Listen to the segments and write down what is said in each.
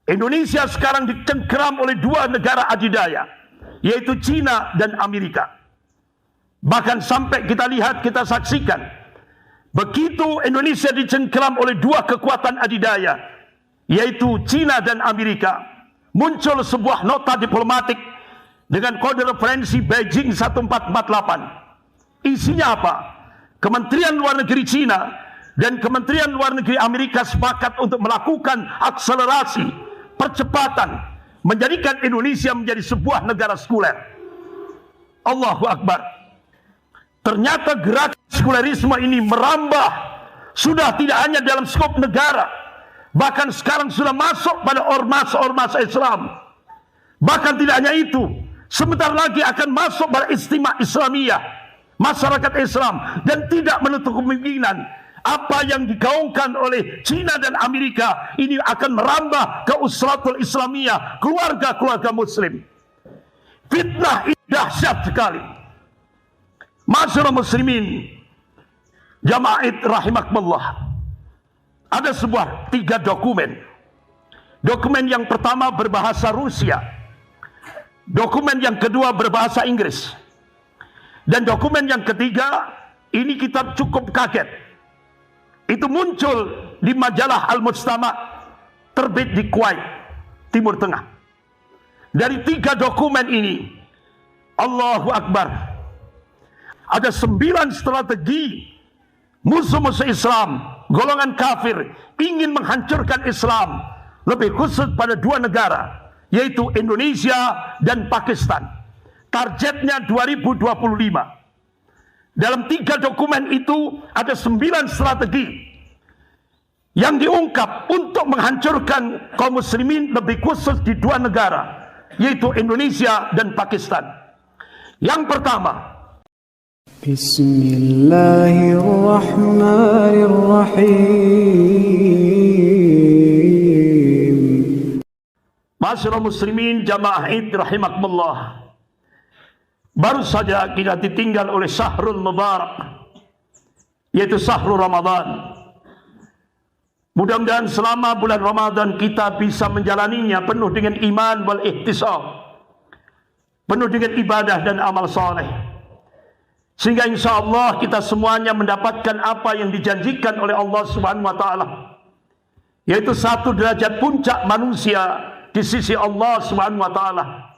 Indonesia sekarang dicengkeram oleh dua negara adidaya, yaitu Cina dan Amerika. Bahkan sampai kita lihat, kita saksikan, begitu Indonesia dicengkeram oleh dua kekuatan adidaya, yaitu Cina dan Amerika, muncul sebuah nota diplomatik dengan kode referensi Beijing 1448. Isinya apa? Kementerian Luar Negeri Cina dan Kementerian Luar Negeri Amerika sepakat untuk melakukan akselerasi, percepatan, menjadikan Indonesia menjadi sebuah negara sekuler. Allahu Akbar. Ternyata gerakan sekulerisme ini merambah, sudah tidak hanya dalam skop negara, bahkan sekarang sudah masuk pada ormas-ormas Islam. Bahkan tidak hanya itu, sebentar lagi akan masuk pada istimewa Islamiyah, masyarakat Islam, dan tidak menutup kemungkinan apa yang digaungkan oleh Cina dan Amerika ini akan merambah ke usratul Islamiyah, keluarga-keluarga Muslim. Fitnah ini dahsyat sekali. Masyarakat muslimin, jamaah rahimakumullah. Ada sebuah 3 dokumen. Dokumen yang pertama berbahasa Rusia. Dokumen yang kedua berbahasa Inggris. Dan dokumen yang ketiga, ini kita cukup kaget. Itu muncul di majalah Al-Mujtama, terbit di Kuwait, Timur Tengah. Dari 3 dokumen ini, Allahu Akbar, ada 9 strategi musuh-musuh Islam, golongan kafir, ingin menghancurkan Islam, lebih khusus pada 2 negara, yaitu Indonesia dan Pakistan. Targetnya 2025. Dalam 3 dokumen itu ada 9 strategi yang diungkap untuk menghancurkan kaum muslimin, lebih khusus di 2 negara, yaitu Indonesia dan Pakistan. Yang pertama, Bismillahirrahmanirrahim. Masyarakat muslimin, jamaah Id rahimakumullah. Baru saja kita ditinggal oleh Syahrul Mubarak, yaitu Syahrul Ramadan. Mudah-mudahan selama bulan Ramadan kita bisa menjalaninya penuh dengan iman wal ihtisab, penuh dengan ibadah dan amal soleh, sehingga insya Allah kita semuanya mendapatkan apa yang dijanjikan oleh Allah Subhanahu wa Ta'ala, yaitu 1 derajat puncak manusia di sisi Allah Subhanahu wa Ta'ala,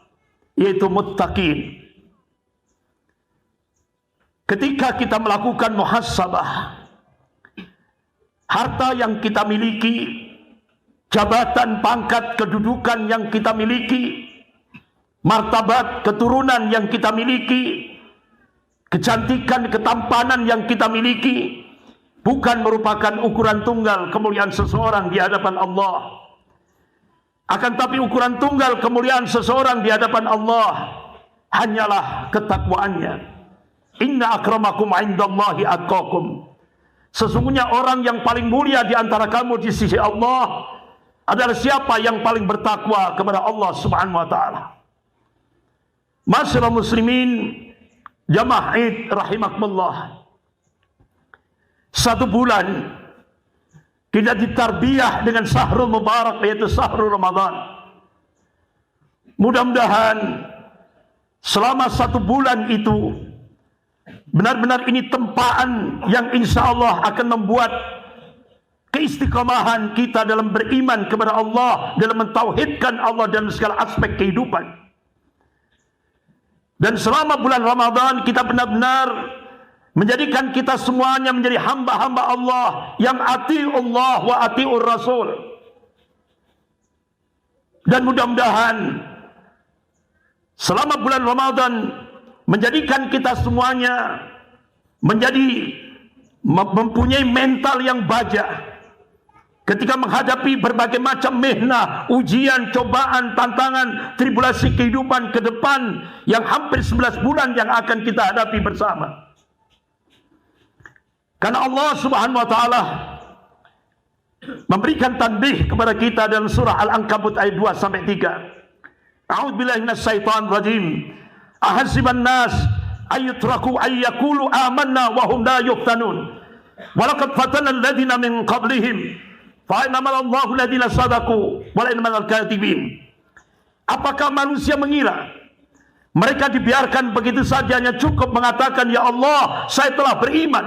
yaitu muttaqin. Ketika kita melakukan muhasabah, harta yang kita miliki, jabatan, pangkat, kedudukan yang kita miliki, martabat, keturunan yang kita miliki, kecantikan, ketampanan yang kita miliki, bukan merupakan ukuran tunggal kemuliaan seseorang di hadapan Allah. Akan tapi ukuran tunggal kemuliaan seseorang di hadapan Allah hanyalah ketakwaannya. Inna akramakum indallahi atqakum. Sesungguhnya orang yang paling mulia di antara kamu di sisi Allah adalah siapa yang paling bertakwa kepada Allah Subhanahu wa Ta'ala. Masyarakat muslimin, jamaah Id rahimakumullah. 1 bulan kita ditarbiyah dengan Syahrul Mubarak, yaitu Syahrul Ramadan. Mudah-mudahan selama 1 bulan itu benar-benar ini tempaan yang insya Allah akan membuat keistiqomahan kita dalam beriman kepada Allah, dalam mentauhidkan Allah dalam segala aspek kehidupan. Dan selama bulan Ramadan kita benar-benar menjadikan kita semuanya menjadi hamba-hamba Allah yang ati'ullah wa ati'ur Rasul. Dan mudah-mudahan selama bulan Ramadan menjadikan kita semuanya menjadi mempunyai mental yang baja ketika menghadapi berbagai macam mihnah, ujian, cobaan, tantangan, tribulasi kehidupan ke depan yang hampir 11 bulan yang akan kita hadapi bersama. Karena Allah Subhanahu wa Ta'ala memberikan tanbih kepada kita dalam surah Al-Ankabut ayat 2 sampai 3. A'udzubillahi minasyaitonir rajim. Ahasiban nas ayyutraku ayyakulu amanna wa hum la yuftanun. Walaqad fatana alladziina min qablihim Fa innamallahu alladziina shadaqu wa la innamal kadhibin. Apakah manusia mengira mereka dibiarkan begitu saja hanya cukup mengatakan, ya Allah, saya telah beriman.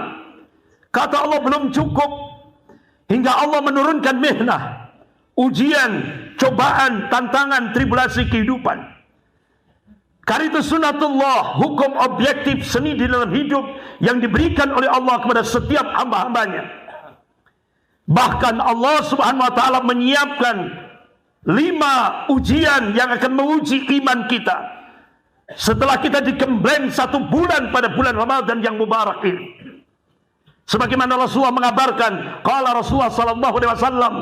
Kata Allah belum cukup, hingga Allah menurunkan mihnah, ujian, cobaan, tantangan, tribulasi kehidupan. Karena itu sunnatullah, hukum objektif seni di dalam hidup yang diberikan oleh Allah kepada setiap hamba-hambanya. Bahkan Allah subhanahu wa ta'ala menyiapkan 5 ujian yang akan menguji iman kita setelah kita digembleng 1 bulan pada bulan Ramadan yang mubarak ini. Sebagaimana Rasulullah mengabarkan, qala Rasulullah sallallahu alaihi wasallam,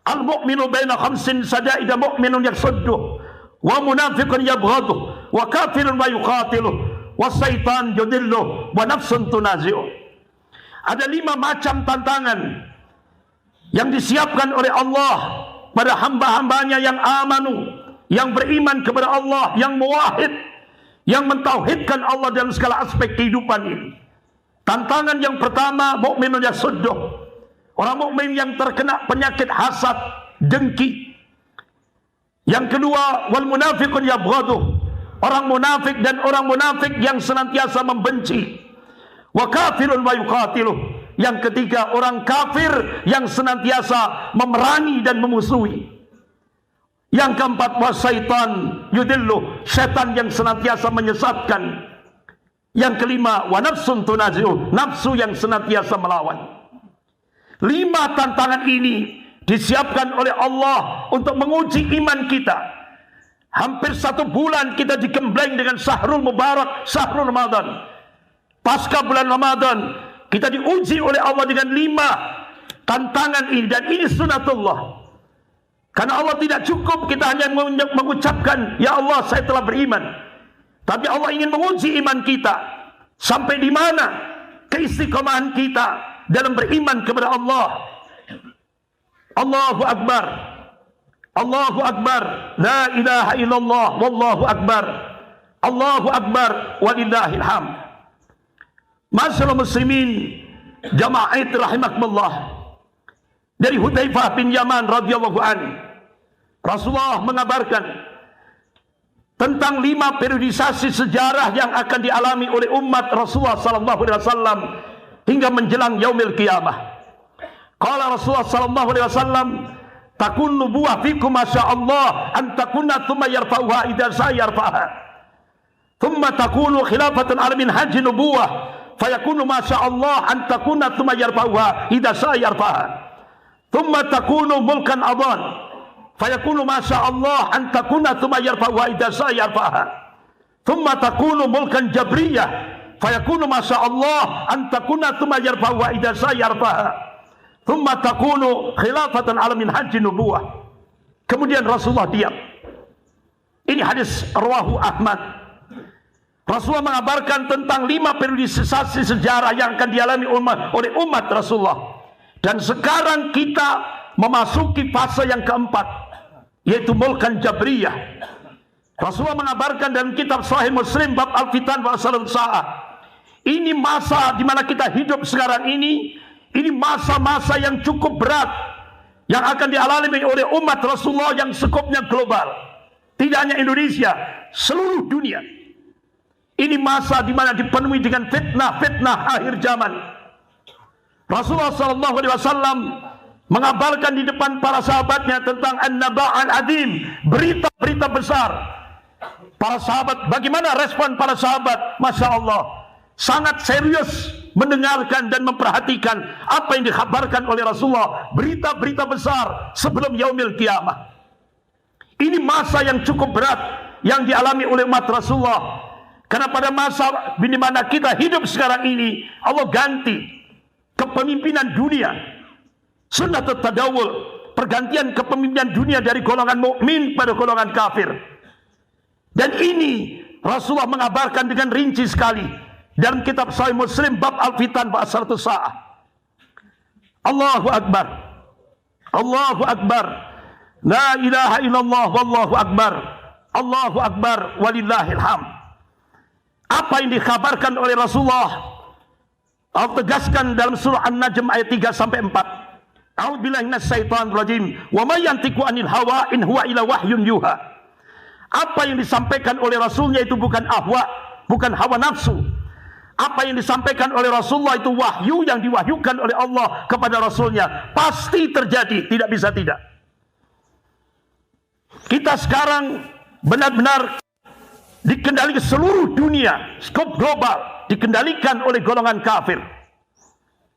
al-mu'minu baina khamsin sadaida mu'minun yaksudduh wa munafiqun yabghaduh wa kafirun wa yuqatiluh wa syaitan yudilluh wa nafsun tunazi'uh. Ada 5 macam tantangan yang disiapkan oleh Allah pada hamba-hambanya yang amanu, yang beriman kepada Allah, yang muwahhid, yang mentauhidkan Allah dalam segala aspek kehidupan ini. Tantangan yang pertama, mukminun yasudduh, orang mukmin yang terkena penyakit hasad, dengki. Yang kedua, wal munafiqun yabghaduh, orang munafik dan orang munafik yang senantiasa membenci. Wa kafirun wa yuqatiluh, yang ketiga orang kafir yang senantiasa memerangi dan memusuhi. Yang keempat, wasyaitan yudilluh, setan yang senantiasa menyesatkan. Yang kelima, wa nafsun tunazi'uh, nafsu yang senantiasa melawan. 5 tantangan ini disiapkan oleh Allah untuk menguji iman kita. Hampir 1 bulan kita digembleng dengan syahrul mubarak, syahrul Ramadan. Pasca bulan Ramadan kita diuji oleh Allah dengan 5 tantangan ini, dan ini sunnatullah. Karena Allah tidak cukup kita hanya mengucapkan, ya Allah saya telah beriman. Tapi Allah ingin menguji iman kita. Sampai di mana keistiqomahan kita dalam beriman kepada Allah. Allahu Akbar. Allahu Akbar. La ilaha illallah. Wallahu Akbar. Allahu Akbar. Walillahil hamd. Masyaallah muslimin, jamaah rahimakumullah. Dari Hudzaifah bin Yaman radhiyallahu anhu, Rasulullah mengabarkan tentang 5 periodisasi sejarah yang akan dialami oleh umat Rasulullah sallallahu alaihi wasallam hingga menjelang yaumil qiyamah. Qala Rasulullah sallallahu alaihi wasallam, takun nubuwah fikum masyaallah an takuna thumma yarfa'uha idza sayarfa'ha. Thumma takunu khilafatan ala minhaj nubuwah fayakunu masyaallah an takuna thumma yarfa'uha idza sayarfa'ha. Thumma takunu mulkan adhan fayakunu masyaallah an takuna thumma yarfa'uha idza sayarfa'ha. Thumma takunu mulkan jabriyah fayakunu masyaallah an takuna thumma yarfa'uha idza sayarfa'ha. Thumma takunu khilafatan ala minhaj nubuwah. Kemudian Rasulullah diam. Ini hadis rawahu Ahmad. Rasulullah mengabarkan tentang 5 periodisasi sejarah yang akan dialami oleh umat Rasulullah. Dan sekarang kita memasuki fase yang keempat, yaitu mulkan jabriyah. Rasulullah mengabarkan dalam kitab Sahih Muslim bab al-fitan wa asrarus saah. Ini masa di mana kita hidup sekarang ini masa-masa yang cukup berat yang akan dialami oleh umat Rasulullah yang skupnya global. Tidak hanya Indonesia, seluruh dunia. Ini masa di mana dipenuhi dengan fitnah-fitnah akhir zaman. Rasulullah sallallahu alaihi wasallam mengabarkan di depan para sahabatnya tentang an-naba'al adim, berita-berita besar. Para sahabat, bagaimana respon para sahabat? Masya Allah, sangat serius mendengarkan dan memperhatikan apa yang dikhabarkan oleh Rasulullah, berita-berita besar sebelum yaumil qiyamah. Ini masa yang cukup berat yang dialami oleh umat Rasulullah. Karena pada masa di mana kita hidup sekarang ini, Allah ganti kepemimpinan dunia. Sunnatut tadawul, pergantian kepemimpinan dunia dari golongan mukmin pada golongan kafir. Dan ini Rasulullah mengabarkan dengan rinci sekali dalam kitab Sahih Muslim bab al-fitan wa asrarus saah. Allahu Akbar. Allahu Akbar. La ilaha illallah wallahu akbar. Allahu Akbar walillahil hamd. Apa yang dikhabarkan oleh Rasulullah Allah tegaskan dalam surah An-Najm ayat 3 sampai 4. A'udzubillahi minasyaitonir rajim. Wa may yantiqu 'anil hawa in huwa illa wahyun yuha. Apa yang disampaikan oleh Rasulnya itu bukan ahwa, bukan hawa nafsu. Apa yang disampaikan oleh Rasulullah itu wahyu yang diwahyukan oleh Allah kepada Rasulnya. Pasti terjadi, tidak bisa tidak. Kita sekarang benar-benar dikendalikan seluruh dunia, skop global dikendalikan oleh golongan kafir.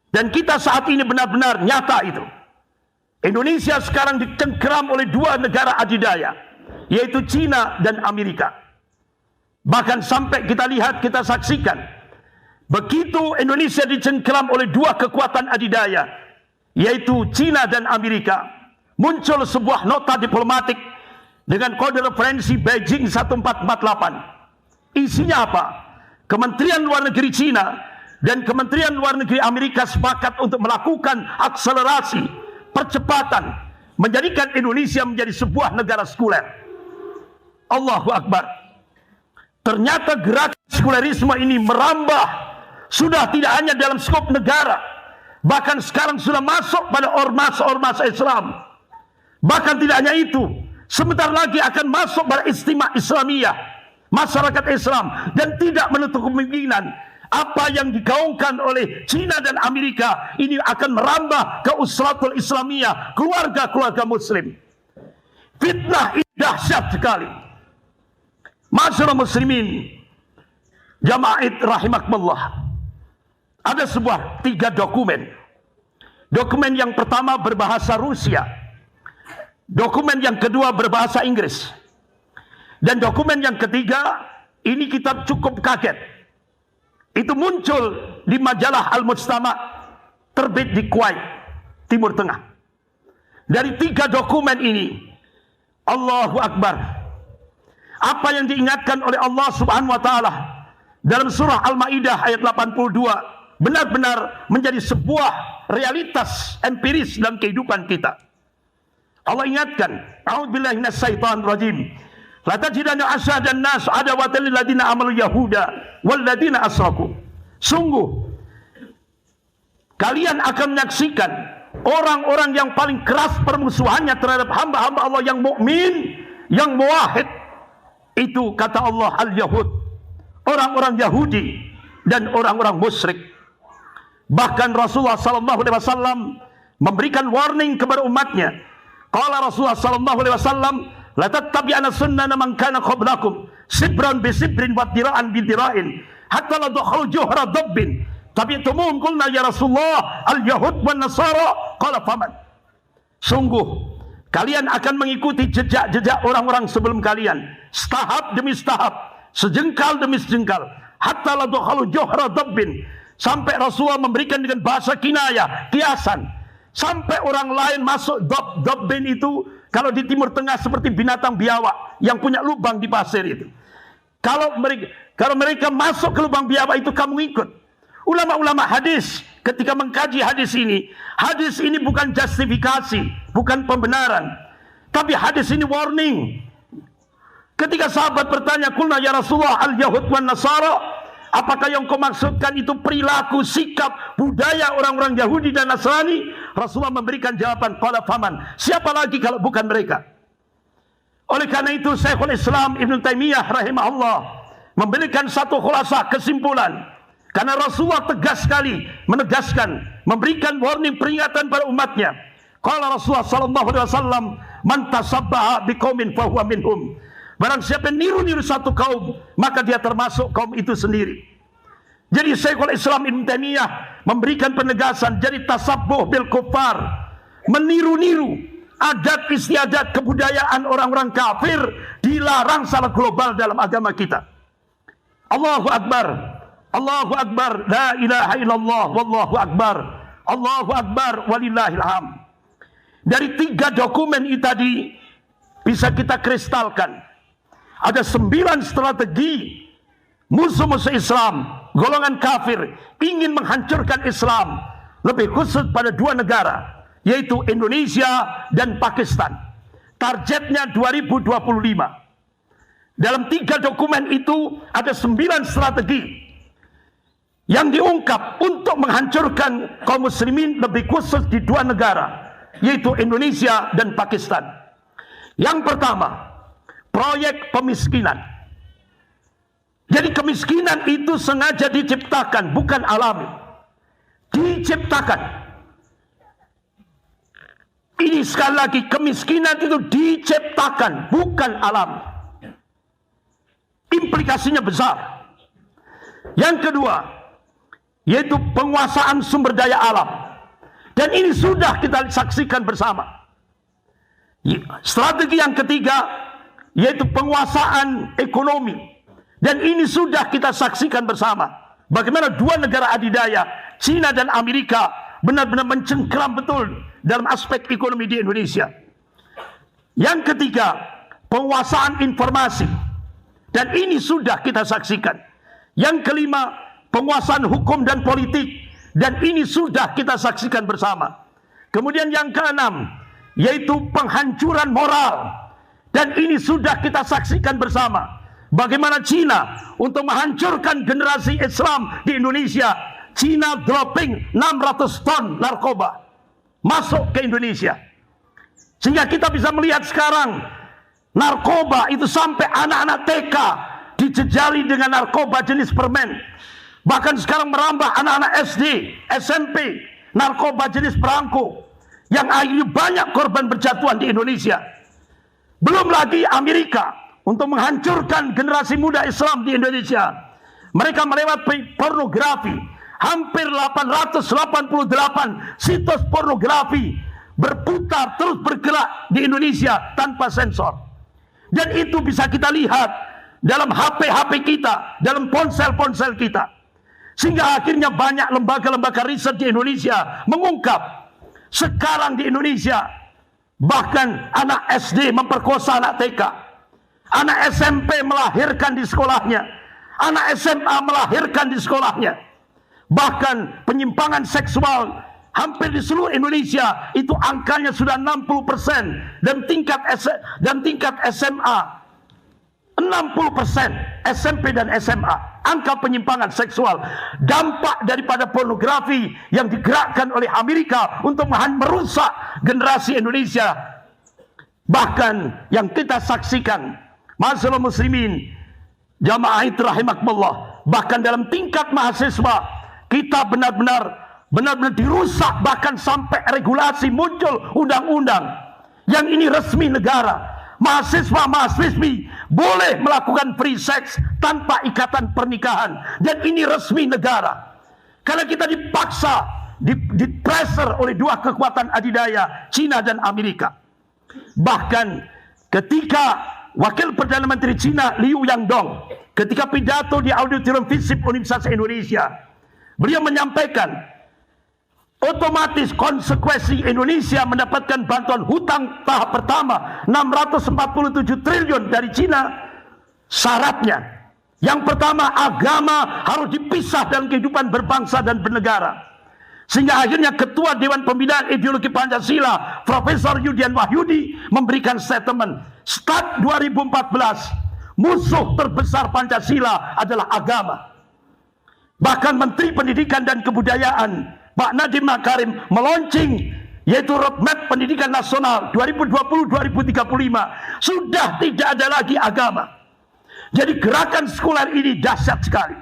Dan kita saat ini benar-benar nyata itu. Indonesia sekarang dicengkeram oleh dua negara adidaya, yaitu Cina dan Amerika. Bahkan sampai kita lihat, kita saksikan, begitu Indonesia dicengkeram oleh dua kekuatan adidaya, yaitu Cina dan Amerika, muncul sebuah nota diplomatik dengan kode referensi Beijing 1448. Isinya apa? Kementerian Luar Negeri Cina dan Kementerian Luar Negeri Amerika sepakat untuk melakukan akselerasi, percepatan, menjadikan Indonesia menjadi sebuah negara sekuler. Allahu Akbar. Ternyata gerakan sekulerisme ini merambah, sudah tidak hanya dalam skop negara, bahkan sekarang sudah masuk pada ormas-ormas Islam. Bahkan tidak hanya itu, sebentar lagi akan masuk pada istimewa Islamiyah, masyarakat Islam, dan tidak menutup kemungkinan apa yang digaungkan oleh Cina dan Amerika ini akan merambah ke usratul Islamiyah, keluarga-keluarga Muslim. Fitnah ini dahsyat sekali. Masyarakat muslimin, jamaah rahimakumullah. Ada sebuah 3 dokumen. Dokumen yang pertama berbahasa Rusia. Dokumen yang kedua berbahasa Inggris. Dan dokumen yang ketiga, ini kita cukup kaget. Itu muncul di majalah Al-Mujtama, terbit di Kuwait, Timur Tengah. Dari 3 dokumen ini, Allahu Akbar, apa yang diingatkan oleh Allah Subhanahu wa Ta'ala dalam surah Al-Maidah ayat 82 benar-benar menjadi sebuah realitas empiris dalam kehidupan kita. Allah ingatkan, A'udzubillahi minasyaitonir rajim. La tajidanna asyadan nas adawatan lil ladina amalu yahuda wal ladina asraku. Sungguh kalian akan menyaksikan orang-orang yang paling keras permusuhannya terhadap hamba-hamba Allah yang mukmin, yang muwahhid. Itu kata Allah al-Yahud, orang-orang Yahudi dan orang-orang musyrik. Bahkan Rasulullah sallallahu alaihi wasallam memberikan warning kepada umatnya. Qala Rasulullah sallallahu alaihi wasallam, la tattabi'anna sunnana man kana qablakum sibran bi sibrin wa dira'an bi dira'in hatta la dakhalu juhra dabbin tabi'tumuhum qulna ya Rasulullah al-yahud wan nasara qala faman. Sungguh kalian akan mengikuti jejak-jejak orang-orang sebelum kalian, setahap demi setahap, sejengkal demi sejengkal, hatta la dakhalu juhra dabbin, sampai Rasulullah memberikan dengan bahasa kinayah, kiasan, sampai orang lain masuk dabbin itu. Kalau di Timur Tengah seperti binatang biawak yang punya lubang di pasir itu. Kalau mereka masuk ke lubang biawak itu, kamu ikut. Ulama-ulama hadis ketika mengkaji hadis ini bukan justifikasi, bukan pembenaran, tapi hadis ini warning. Ketika sahabat bertanya, "Qulna ya Rasulullah al-yahud wan nasara?" Apakah yang kau maksudkan itu perilaku, sikap, budaya orang-orang Yahudi dan Nasrani? Rasulullah memberikan jawaban, qala faman. Siapa lagi kalau bukan mereka? Oleh karena itu Syekhul Islam Ibn Taimiyah rahimahullah memberikan satu khulasa, kesimpulan. Karena Rasulullah tegas sekali menegaskan, memberikan warning, peringatan pada umatnya. Qala Rasulullah sallallahu alaihi wasallam, man tasabbaha biqaumin fahuwa minhum. Barang siapa yang niru satu kaum, maka dia termasuk kaum itu sendiri. Jadi Syekhul Islam Ibn Taimiyah memberikan penegasan, jadi tasabbuh bil kuffar, meniru-niru adat istiadat kebudayaan orang-orang kafir dilarang secara global dalam agama kita. Allahu Akbar, Allahu Akbar, la ilaha illallah, wallahu akbar, Allahu Akbar, walillahil hamd. Dari 3 dokumen itu tadi bisa kita kristalkan. Ada 9 strategi musuh-musuh Islam, golongan kafir, ingin menghancurkan Islam, lebih khusus pada 2 negara, yaitu Indonesia dan Pakistan. Targetnya 2025. Dalam 3 dokumen itu ada 9 strategi yang diungkap untuk menghancurkan kaum muslimin, lebih khusus di 2 negara, yaitu Indonesia dan Pakistan. Yang pertama, proyek pemiskinan. Jadi kemiskinan itu sengaja diciptakan, bukan alami. Diciptakan. Ini sekali lagi, kemiskinan itu diciptakan, bukan alami. Implikasinya besar. Yang kedua, yaitu penguasaan sumber daya alam. Dan ini sudah kita saksikan bersama. Strategi yang ketiga, yaitu penguasaan ekonomi. Dan ini sudah kita saksikan bersama. Bagaimana dua negara adidaya, China dan Amerika, benar-benar mencengkeram betul dalam aspek ekonomi di Indonesia. Yang ketiga, penguasaan informasi. Dan ini sudah kita saksikan. Yang kelima, penguasaan hukum dan politik. Dan ini sudah kita saksikan bersama. Kemudian yang keenam, yaitu penghancuran moral. Dan ini sudah kita saksikan bersama. Bagaimana Cina untuk menghancurkan generasi Islam di Indonesia. Cina dropping 600 ton narkoba masuk ke Indonesia. Sehingga kita bisa melihat sekarang narkoba itu sampai anak-anak TK dijejali dengan narkoba jenis permen. Bahkan sekarang merambah anak-anak SD, SMP, narkoba jenis perangko. Yang akhirnya banyak korban berjatuhan di Indonesia. Belum lagi Amerika untuk menghancurkan generasi muda Islam di Indonesia. Mereka melewati pornografi. Hampir 888 situs pornografi berputar terus bergerak di Indonesia tanpa sensor. Dan itu bisa kita lihat dalam HP-HP kita, dalam ponsel-ponsel kita. Sehingga akhirnya banyak lembaga-lembaga riset di Indonesia mengungkap sekarang di Indonesia bahkan anak SD memperkosa anak TK. Anak SMP melahirkan di sekolahnya. Anak SMA melahirkan di sekolahnya. Bahkan penyimpangan seksual hampir di seluruh Indonesia itu angkanya sudah 60%. Dan tingkat SMA 60% SMP dan SMA. Angka penyimpangan seksual. Dampak daripada pornografi yang digerakkan oleh Amerika untuk merusak generasi Indonesia. Bahkan yang kita saksikan, Ma'asyiral muslimin, jamaah itu rahimakumullah, bahkan dalam tingkat mahasiswa kita benar-benar dirusak, bahkan sampai regulasi muncul undang-undang yang ini resmi negara. Mahasiswa-mahasiswi boleh melakukan free sex tanpa ikatan pernikahan, dan ini resmi negara. Karena kita dipaksa, di-pressure oleh dua kekuatan adidaya, Cina dan Amerika. Bahkan ketika Wakil Perdana Menteri Cina Liu Yangdong ketika pidato di Auditorium FISIP Universitas Indonesia, beliau menyampaikan otomatis konsekuensi Indonesia mendapatkan bantuan hutang tahap pertama 647 triliun dari Cina. Syaratnya yang pertama, agama harus dipisah dalam kehidupan berbangsa dan bernegara. Sehingga akhirnya Ketua Dewan Pembinaan Ideologi Pancasila Profesor Yudian Wahyudi memberikan statement, start 2014 musuh terbesar Pancasila adalah agama. Bahkan Menteri Pendidikan dan Kebudayaan Pak Nadiem Makarim meluncing yaitu roadmap pendidikan nasional 2020-2035. Sudah tidak ada lagi agama. Jadi gerakan sekuler ini dahsyat sekali.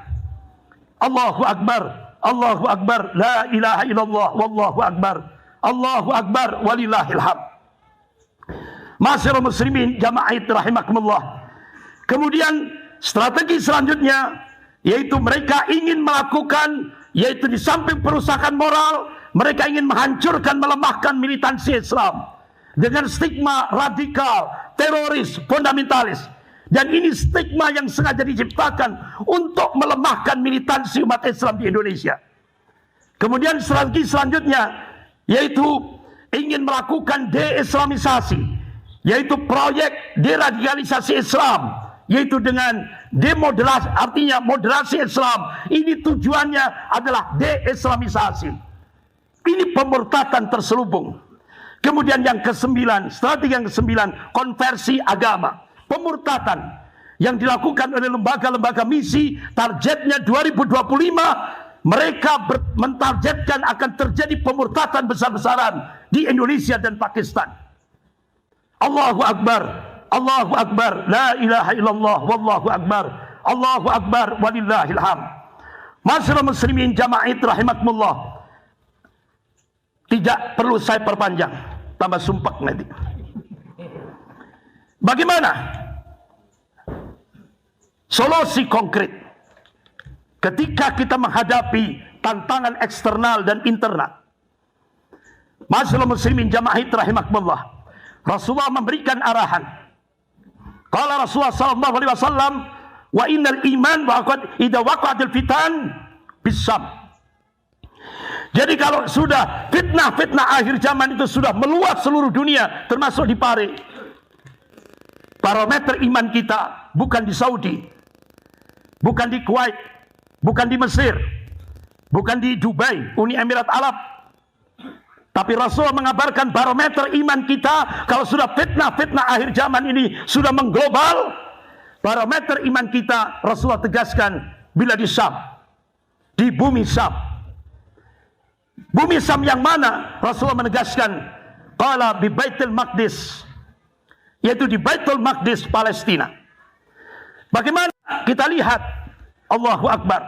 Allahu Akbar, Allahu Akbar, la ilaha illallah, wallahu akbar, Allahu Akbar, walillahil hamd. Ma'asyiral muslimin, jamaah rahimakumullah. Kemudian strategi selanjutnya yaitu mereka ingin melakukan, yaitu di samping perusakan moral, mereka ingin menghancurkan, melemahkan militansi Islam dengan stigma radikal, teroris, fundamentalis. Dan ini stigma yang sengaja diciptakan untuk melemahkan militansi umat Islam di Indonesia. Kemudian strategi selanjutnya yaitu ingin melakukan deislamisasi, yaitu proyek deradikalisasi Islam, yaitu dengan demoderasi, artinya moderasi Islam. Ini tujuannya adalah deislamisasi. Ini pemurtadan terselubung. Kemudian yang kesembilan, strategi yang kesembilan, konversi agama. Pemurtadan yang dilakukan oleh lembaga-lembaga misi, targetnya 2025 mereka mentargetkan akan terjadi pemurtadan besar-besaran di Indonesia dan Pakistan. Allahu Akbar, Allahu Akbar, la ilaha illallah, wallahu akbar, Allahu Akbar, walillahil hamd. Masyaallah muslimin jamaah rahimakumullah. Tidak perlu saya perpanjang, tambah sumpek nanti. Bagaimana solusi konkret ketika kita menghadapi tantangan eksternal dan internal? Masyaallah muslimin jamaah rahimakumullah. Rasulullah memberikan arahan. Qala Rasulullah sallallahu alaihi wasallam, wa innal iman idza waqa'atil fitan bisam. Jadi kalau sudah fitnah-fitnah akhir zaman itu sudah meluas seluruh dunia, termasuk di Pare, barometer iman kita bukan di Saudi, bukan di Kuwait, bukan di Mesir, bukan di Dubai, Uni Emirat Arab, tapi Rasulullah mengabarkan barometer iman kita kalau sudah fitnah-fitnah akhir zaman ini sudah mengglobal. Barometer iman kita Rasulullah tegaskan bila di Syam, di bumi Syam. Bumi Syam yang mana? Rasulullah menegaskan qala bi Baitul Maqdis, yaitu di Baitul Maqdis Palestina. Bagaimana kita lihat? Allahu Akbar.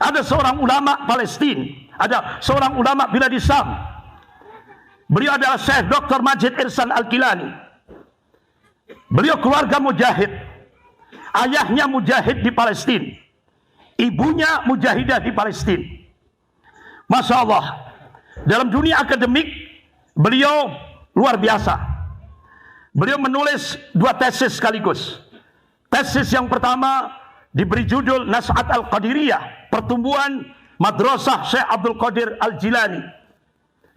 Ada seorang ulama Palestina, ada seorang ulama bila di Syam. Beliau adalah Syekh Dr. Majid Irsan Al-Kilani. Beliau keluarga mujahid. Ayahnya mujahid di Palestina, ibunya mujahidah di Palestina. Masya Allah, dalam dunia akademik beliau luar biasa. Beliau menulis 2 tesis sekaligus. Tesis yang pertama diberi judul Nas'at Al-Qadiriyah, pertumbuhan Madrasah Syekh Abdul Qadir Al-Jilani,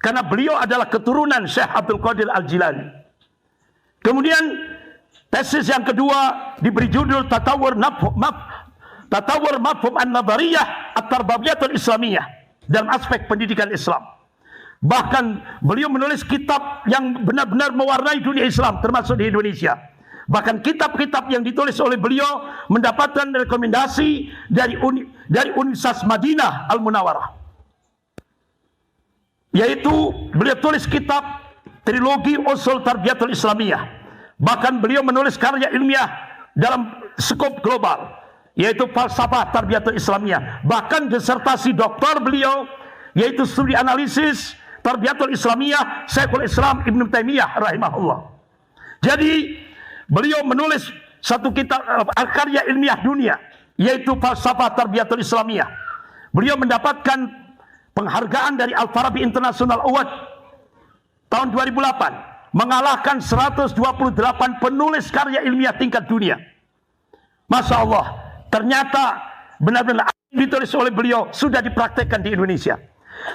karena beliau adalah keturunan Syekh Abdul Qadir Al-Jilani. Kemudian tesis yang kedua diberi judul Tatawur Mafhum An-Nadhariyah At-Tarbawiyatul Islamiyah, dalam aspek pendidikan Islam. Bahkan beliau menulis kitab yang benar-benar mewarnai dunia Islam, termasuk di Indonesia. Bahkan kitab-kitab yang ditulis oleh beliau mendapatkan rekomendasi dari Universitas Madinah Al-Munawwarah. Yaitu beliau tulis kitab Trilogi Usul Tarbiyatul Islamiyah. Bahkan beliau menulis karya ilmiah dalam skop global, yaitu Falsafah Tarbiyatul Islamiyah. Bahkan disertasi doktor beliau yaitu studi analisis Tarbiyatul Islamiyah Syekhul Islam Ibnu Taimiyah rahimahullah. Jadi beliau menulis satu kitab karya ilmiah dunia, yaitu Falsafah Tarbiyatul Islamiyah. Beliau mendapatkan penghargaan dari Al-Farabi International Award tahun 2008, mengalahkan 128 penulis karya ilmiah tingkat dunia. Masya Allah, ternyata benar-benar ditulis oleh beliau sudah dipraktekkan di Indonesia.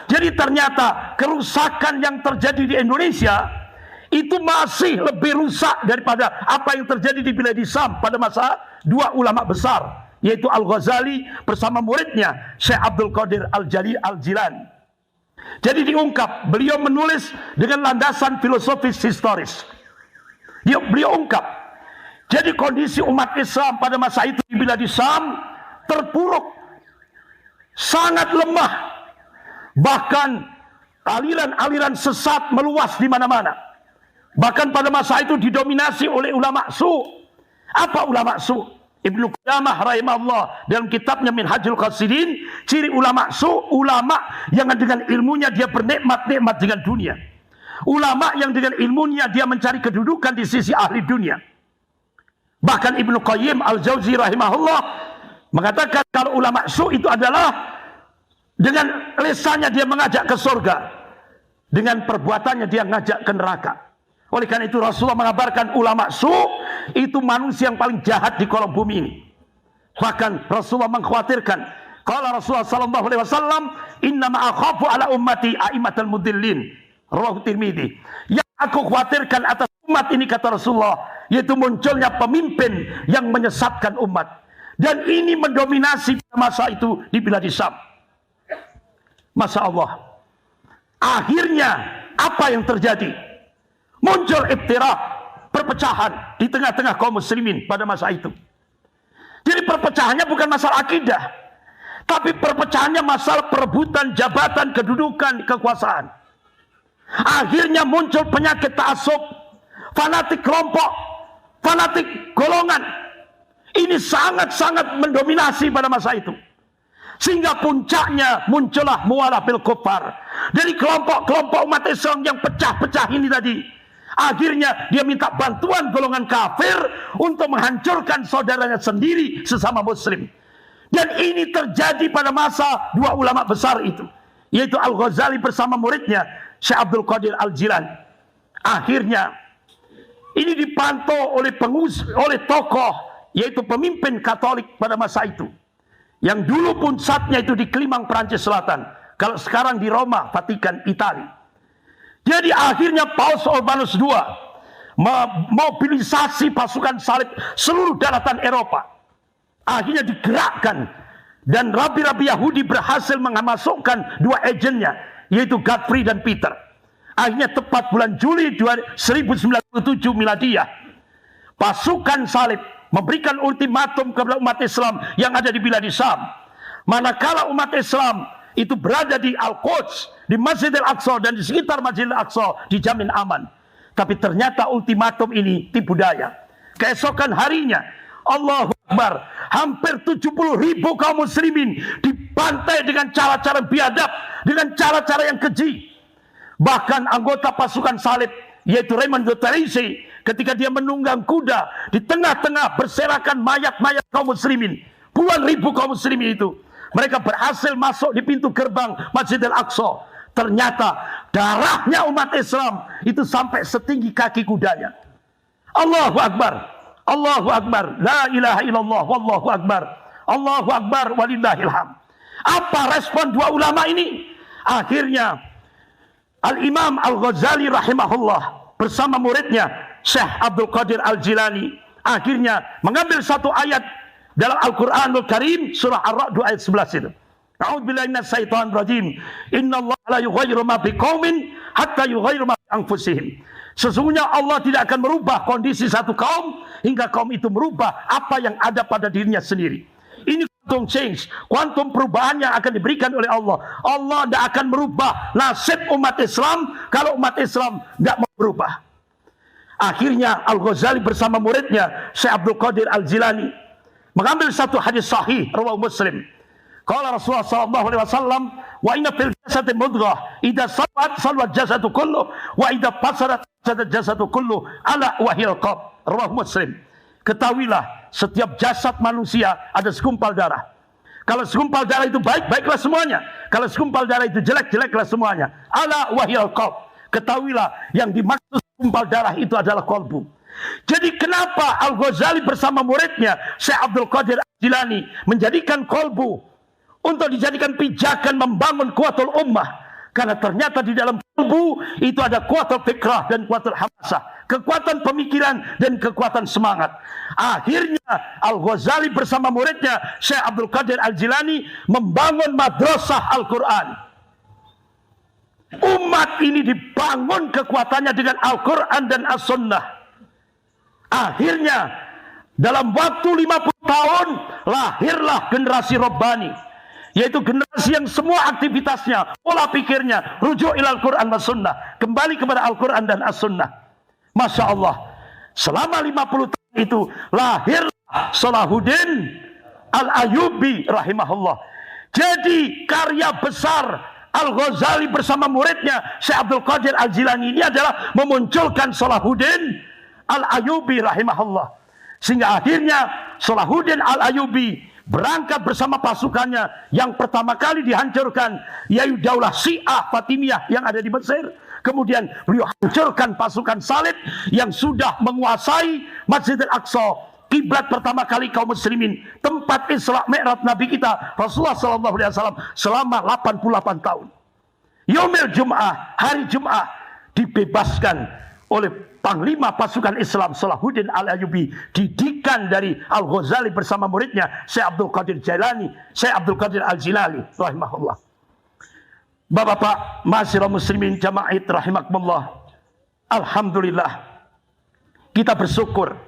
Jadi ternyata kerusakan yang terjadi di Indonesia itu masih lebih rusak daripada apa yang terjadi di Biladi Syam pada masa 2 ulama besar, yaitu Al-Ghazali bersama muridnya Syekh Abdul Qadir Al-Jilani. Jadi diungkap, beliau menulis dengan landasan filosofis historis. Beliau ungkap, jadi kondisi umat Islam pada masa itu di Biladi Syam terpuruk, sangat lemah. Bahkan aliran-aliran sesat meluas di mana-mana. Bahkan pada masa itu didominasi oleh ulama su. Apa ulama su? Ibnu Qudamah rahimahullah dalam kitabnya Minhajul Qasidin, ciri ulama su, ulama yang dengan ilmunya dia bernikmat-nikmat dengan dunia. Ulama yang dengan ilmunya dia mencari kedudukan di sisi ahli dunia. Bahkan Ibnu Qayyim Al-Jauzi rahimahullah mengatakan kalau ulama su itu adalah dengan lisannya dia mengajak ke surga, dengan perbuatannya dia ngajak ke neraka. Oleh karena itu Rasulullah mengabarkan ulama su itu manusia yang paling jahat di kolom bumi ini. Bahkan Rasulullah mengkhawatirkan, qala Rasulullah sallallahu alaihi wasallam, "Inna ma akhafu ala ummati a'immatal mudillin." Rawahu Tirmidzi. Yang aku khawatirkan atas umat ini, kata Rasulullah, yaitu munculnya pemimpin yang menyesatkan umat. Dan ini mendominasi pada masa itu di Biladi Syam. Masya Allah. Akhirnya apa yang terjadi? Muncul iftiraq, perpecahan di tengah-tengah kaum muslimin pada masa itu. Jadi perpecahannya bukan masalah akidah, tapi perpecahannya masalah perebutan jabatan, kedudukan, kekuasaan. Akhirnya muncul penyakit ta'assub, fanatik kelompok, fanatik golongan. Ini sangat-sangat mendominasi pada masa itu. Sehingga puncaknya muncullah muwalah bil kuffar. Dari kelompok-kelompok umat Islam yang pecah-pecah ini tadi. Akhirnya dia minta bantuan golongan kafir untuk menghancurkan saudaranya sendiri sesama muslim. Dan ini terjadi pada masa dua ulama besar itu, yaitu Al-Ghazali bersama muridnya Syekh Abdul Qadir Al-Jilani. Akhirnya ini dipantau oleh tokoh, yaitu pemimpin Katolik pada masa itu, yang dulu pusatnya itu di Klimang, Perancis Selatan. Kalau sekarang di Roma, Vatikan, Italia. Jadi akhirnya Paus Urbanus II memobilisasi pasukan salib seluruh daratan Eropa. Akhirnya digerakkan, dan rabi-rabi Yahudi berhasil memasukkan dua agennya, yaitu Godfrey dan Peter. Akhirnya tepat bulan Juli 1097 Miladiah, pasukan salib memberikan ultimatum kepada umat Islam yang ada di Bilad Syam. Manakala umat Islam itu berada di Al-Quds, di Masjid Al-Aqsa dan di sekitar Masjid Al-Aqsa, dijamin aman. Tapi ternyata ultimatum ini tipu daya. Keesokan harinya, Allahu Akbar, hampir 70.000 kaum muslimin dibantai dengan cara-cara biadab, dengan cara-cara yang keji. Bahkan anggota pasukan salib, yaitu Raymond Teresi, ketika dia menunggang kuda, di tengah-tengah berserakan mayat-mayat kaum muslimin, puluhan ribu kaum muslimin itu, mereka berhasil masuk di pintu gerbang Masjid Al-Aqsa. Ternyata darahnya umat Islam itu sampai setinggi kaki kudanya. Allahu Akbar, Allahu Akbar, la ilaha illallah, wallahu akbar, Allahu Akbar, walillahil hamd. Apa respon dua ulama ini? Akhirnya Al-Imam Al-Ghazali rahimahullah bersama muridnya Syekh Abdul Qadir Al-Jilani akhirnya mengambil satu ayat dalam Al-Quranul Karim, surah Ar-Ra'd ayat 11 itu. A'udzubillahi minasyaitonir rajim. Innallaha la yughayyiru ma biqaumin hatta yughayyiru ma bi anfusihim. Sesungguhnya Allah tidak akan merubah kondisi satu kaum hingga kaum itu merubah apa yang ada pada dirinya sendiri. Ini quantum change, kuantum perubahan yang akan diberikan oleh Allah. Allah tidak akan merubah nasib umat Islam kalau umat Islam tidak mau berubah. Akhirnya Al-Ghazali bersama muridnya Syekh Abdul Qadir Al-Jilani mengambil satu hadis sahih riwayat Muslim. Qala Rasulullah sallallahu alaihi wasallam, wa inna fil jasadi mudghah, idza salat salat jasadu kullu, wa idza fasadat fasadat jasadu kullu, ala wahil qalb. Riwayat Muslim. Ketahuilah, setiap jasad manusia ada segumpal darah. Kalau segumpal darah itu baik, baiklah semuanya. Kalau segumpal darah itu jelek, jeleklah semuanya. Ala wahil qalb. Ketahuilah, yang dimaksud segumpal darah itu adalah kolbu. Jadi kenapa Al-Ghazali bersama muridnya Syekh Abdul Qadir Al-Jilani menjadikan kolbu untuk dijadikan pijakan membangun kuatul ummah? Karena ternyata di dalam kolbu itu ada kuatul fikrah dan kuatul hamasah, kekuatan pemikiran dan kekuatan semangat. Akhirnya Al-Ghazali bersama muridnya Syekh Abdul Qadir Al-Jilani membangun madrasah Al-Quran. Umat ini dibangun kekuatannya dengan Al-Quran dan As-Sunnah. Akhirnya dalam waktu 50 tahun lahirlah generasi Rabbani, yaitu generasi yang semua aktivitasnya, pola pikirnya rujuk ilal Quran was Sunnah, kembali kepada Al-Quran dan As-Sunnah. Masya Allah, selama 50 tahun itu lahirlah Salahuddin Al-Ayyubi rahimahullah. Jadi karya besar Al-Ghazali bersama muridnya Syekh Abdul Qadir Al-Jilani ini adalah memunculkan Salahuddin Al-Ayyubi rahimahullah. Sehingga akhirnya Salahuddin Al-Ayyubi berangkat bersama pasukannya yang pertama kali dihancurkan, yaitu Daulah Syiah Fatimiyah yang ada di Mesir. Kemudian beliau hancurkan pasukan salib yang sudah menguasai Masjid Al-Aqsa, kiblat pertama kali kaum muslimin, tempat Isra Mi'raj Nabi kita Rasulullah SAW selama 88 tahun. Yaumil Jum'ah, hari Jum'ah, dibebaskan oleh Panglima pasukan Islam Salahuddin Al-Ayyubi, didikan dari Al-Ghazali bersama muridnya Syekh Abdul Qadir Jailani, Syekh Abdul Qadir Al-Jilani rahimahullah. Bapak-bapak, ma'asyiral muslimin jama'at rahimakumullah. Alhamdulillah, kita bersyukur.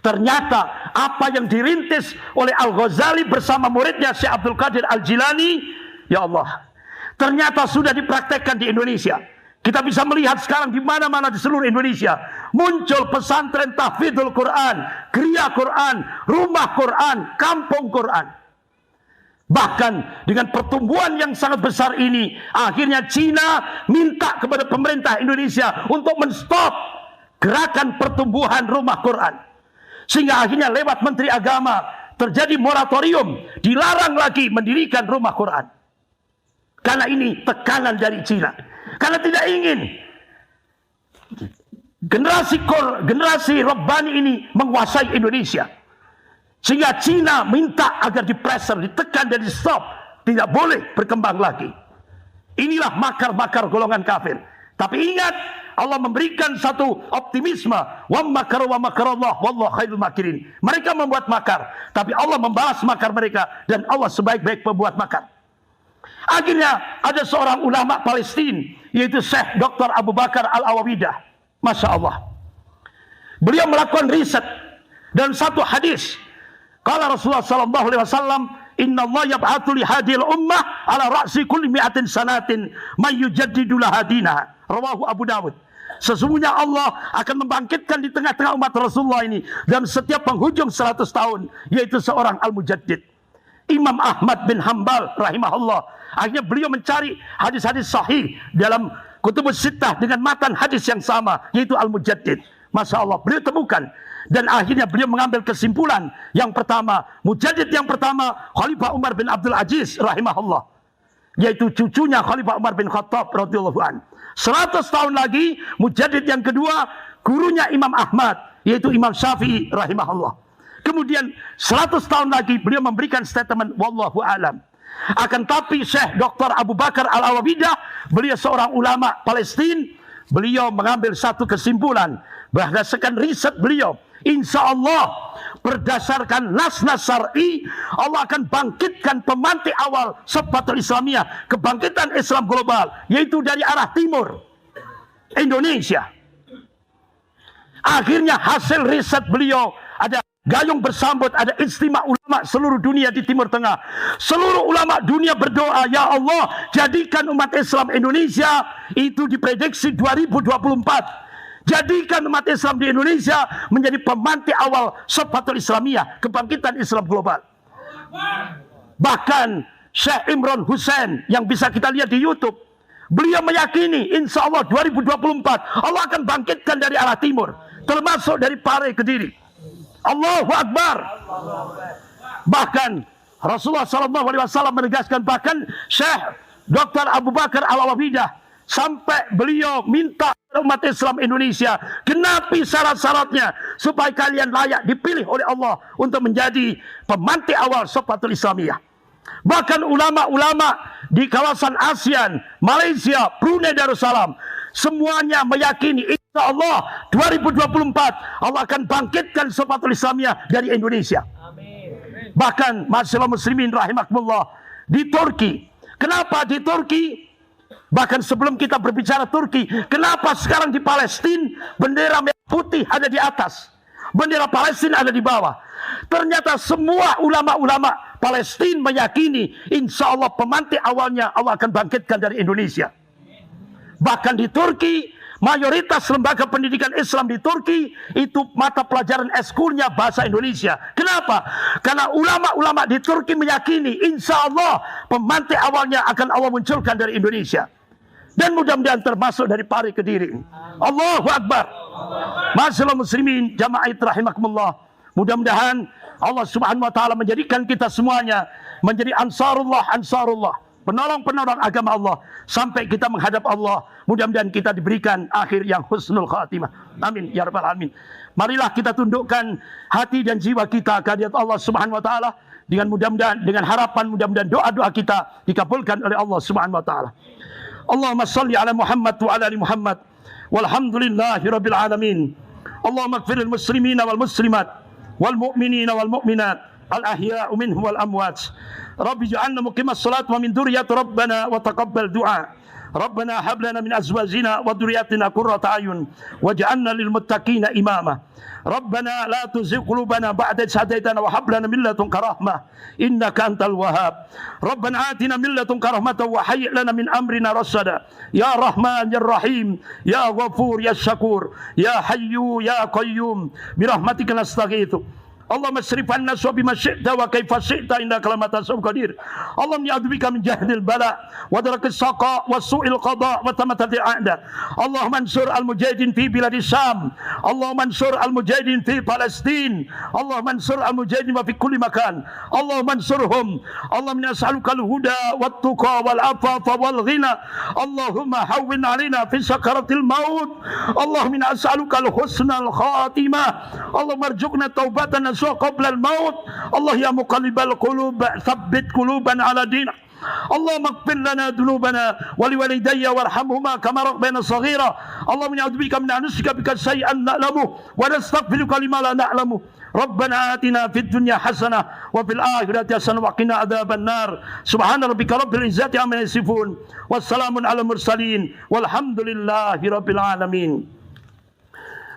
Ternyata apa yang dirintis oleh Al-Ghazali bersama muridnya Syekh Abdul Qadir Al-Jilani, ya Allah, ternyata sudah dipraktekkan di Indonesia. Kita bisa melihat sekarang di mana-mana di seluruh Indonesia muncul pesantren tahfidzul Quran, geria Quran, rumah Quran, kampung Quran. Bahkan dengan pertumbuhan yang sangat besar ini, akhirnya Cina minta kepada pemerintah Indonesia untuk menstop gerakan pertumbuhan rumah Quran. Sehingga akhirnya lewat Menteri Agama terjadi moratorium, dilarang lagi mendirikan rumah Quran. Karena ini tekanan dari Cina. Karena tidak ingin generasi Rabbani ini menguasai Indonesia. Sehingga Cina minta agar dipressure, ditekan dan di stop. Tidak boleh berkembang lagi. Inilah makar-makar golongan kafir. Tapi ingat, Allah memberikan satu optimisme. Wa makar wa makarallah wallahu khairul makirin. Mereka membuat makar, tapi Allah membalas makar mereka, dan Allah sebaik-baik pembuat makar. Akhirnya ada seorang ulama Palestina, yaitu Syekh Dr. Abu Bakar Al-Awawidah. Masya Allah. Beliau melakukan riset dan satu hadis. Qala Rasulullah sallallahu alaihi wasallam, "Inna Allah yab'atsu li hadhil ummah ala ra'si kulli mi'atin sanatin may yujaddidu laha dinaha." Rawahu Abu Dawud. Sesungguhnya Allah akan membangkitkan di tengah-tengah umat Rasulullah ini dalam setiap penghujung 100 tahun, yaitu seorang al-mujaddid. Imam Ahmad bin Hanbal rahimahullah, akhirnya beliau mencari hadis-hadis sahih dalam Kutubus Sittah dengan matan hadis yang sama, yaitu al-mujaddid. Masya Allah, beliau temukan. Dan akhirnya beliau mengambil kesimpulan. Yang pertama, mujaddid yang pertama, Khalifah Umar bin Abdul Aziz rahimahullah, yaitu cucunya Khalifah Umar bin Khattab radhiyallahu an. 100 tahun lagi, mujaddid yang kedua, gurunya Imam Ahmad, yaitu Imam Syafi'i rahimahullah. Kemudian 100 tahun lagi, beliau memberikan statement, wallahu alam. Akan tapi Syekh Dr. Abu Bakar Al-Awawidah, beliau seorang ulama Palestina, beliau mengambil satu kesimpulan, berdasarkan riset beliau, insya Allah berdasarkan nas-nas syar'i, Allah akan bangkitkan pemantik awal Sabatul Islamiyah, kebangkitan Islam global, yaitu dari arah timur Indonesia. Akhirnya hasil riset beliau, ada gayung bersambut, ada istimewa ulama seluruh dunia di Timur Tengah. Seluruh ulama dunia berdoa, ya Allah, jadikan umat Islam Indonesia itu diprediksi 2024. Jadikan umat Islam di Indonesia menjadi pemantik awal Sabatul Islamiyah, kebangkitan Islam global. Bahkan Syekh Imran Hussein yang bisa kita lihat di YouTube, beliau meyakini insya Allah 2024 Allah akan bangkitkan dari arah timur, termasuk dari Pare Kediri. Allahu Akbar. Bahkan Rasulullah SAW menegaskan, bahkan Syekh Dr. Abu Bakar Al-Awawidah sampai beliau minta umat Islam Indonesia, genapi syarat-syaratnya supaya kalian layak dipilih oleh Allah untuk menjadi pemantik awal Sabatul Islamiyah. Bahkan ulama-ulama di kawasan ASEAN, Malaysia, Brunei Darussalam, semuanya meyakini insya Allah 2024 Allah akan bangkitkan Sabatul Islamiyah dari Indonesia. Amin. Bahkan masyaallah muslimin rahimakumullah, di Turki. Kenapa di Turki? Bahkan sebelum kita berbicara Turki, kenapa sekarang di Palestina bendera merah putih ada di atas, bendera Palestina ada di bawah? Ternyata semua ulama-ulama Palestina meyakini insya Allah pemantik awalnya Allah akan bangkitkan dari Indonesia. Bahkan di Turki, mayoritas lembaga pendidikan Islam di Turki itu mata pelajaran eskulnya bahasa Indonesia. Kenapa? Karena ulama-ulama di Turki meyakini insya Allah pemantik awalnya akan Allah munculkan dari Indonesia. Dan mudah-mudahan termasuk dari Pare Kediri. Allahu Akbar. Masyaallah muslimin jamaah rahimakumullah. Mudah-mudahan Allah Subhanahu wa taala menjadikan kita semuanya menjadi ansarullah, penolong-penolong agama Allah sampai kita menghadap Allah. Mudah-mudahan kita diberikan akhir yang husnul khatimah. Amin ya rabbal alamin. Marilah kita tundukkan hati dan jiwa kita ke hadirat Allah Subhanahu wa taala dengan mudah-mudahan, dengan harapan mudah-mudahan doa-doa kita dikabulkan oleh Allah Subhanahu wa taala. Allahumma salli ala Muhammad wa ala ali Muhammad walhamdulillahi rabbil alamin. Allahumma ighfir lil muslimina wal muslimat wal mu'minina wal mu'minat al ahya'u minhum wal amwat. Rabbi ij'alna muqimas salat wa min dzurriyyati rabbana wa taqabbal du'a. Rabbana hab lana min azwajina wa dhurriyyatina qurrata a'yun waj'alna lil muttaqina imama. Rabbana la tuzigh qulubana ba'da idh hadaytana wa hab lana min ladunka rahmah innaka antal wahhab. Rabbana atina min ladunka rahmatan wa hayyi' lana min amrina rasada. Ya Rahman ya Rahim ya Ghafur ya Syakur ya Hayyu ya Qayyum bi rahmatika nastaghitsu. Allahumma asrif anna su'bi ma syi'ta wa kaifa syi'ta innaka la tasawwur qadir. Allahumma a'udzubika min jahdil bala wa darakis saqa wa su'il qada wa tamatatil a'da. Allahumma ansur al-mujahidin fi biladis Syam. Allahumma ansur al-mujahidin fi Palestin. Allahumma ansur al-mujahidin wa fi kulli makan. Allahumma ansurhum. Allahumma nas'aluka al-huda wat tuqa wal afafa wal ghina. Allahumma hawwin 'alaina fi sakaratil maut. Allahumma nas'aluka al-husnal khatimah. Allahumma arzuqna taubatan قبل الموت. الله يا مقلب القلوب ثبت قلوبنا على دينك. اللهم اغفر لنا ذنوبنا ولوالدي وارحمهما كما ربنا صغيرا. اللهم نعوذ بك من ان نشرك بك شيئا نعلمه ونستغفرك لما لا نعلمه. ربنا آتنا في الدنيا حسنة وفي الآخرة حسنة وقنا عذاب النار. سبحان ربك رب العزة عما يصفون والسلام على المرسلين والحمد لله رب العالمين.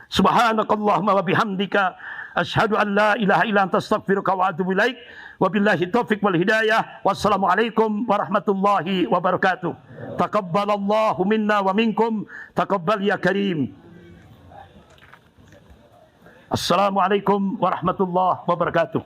سبحانك اللهم وبحمدك أشهد أن لا إله إلا أنت أستغفرك وأتوب إليك وبالله التوفيق والهداية والسلام عليكم ورحمة الله وبركاته. تقبل الله منا ومنكم تقبل يا كريم. السلام عليكم ورحمة الله وبركاته.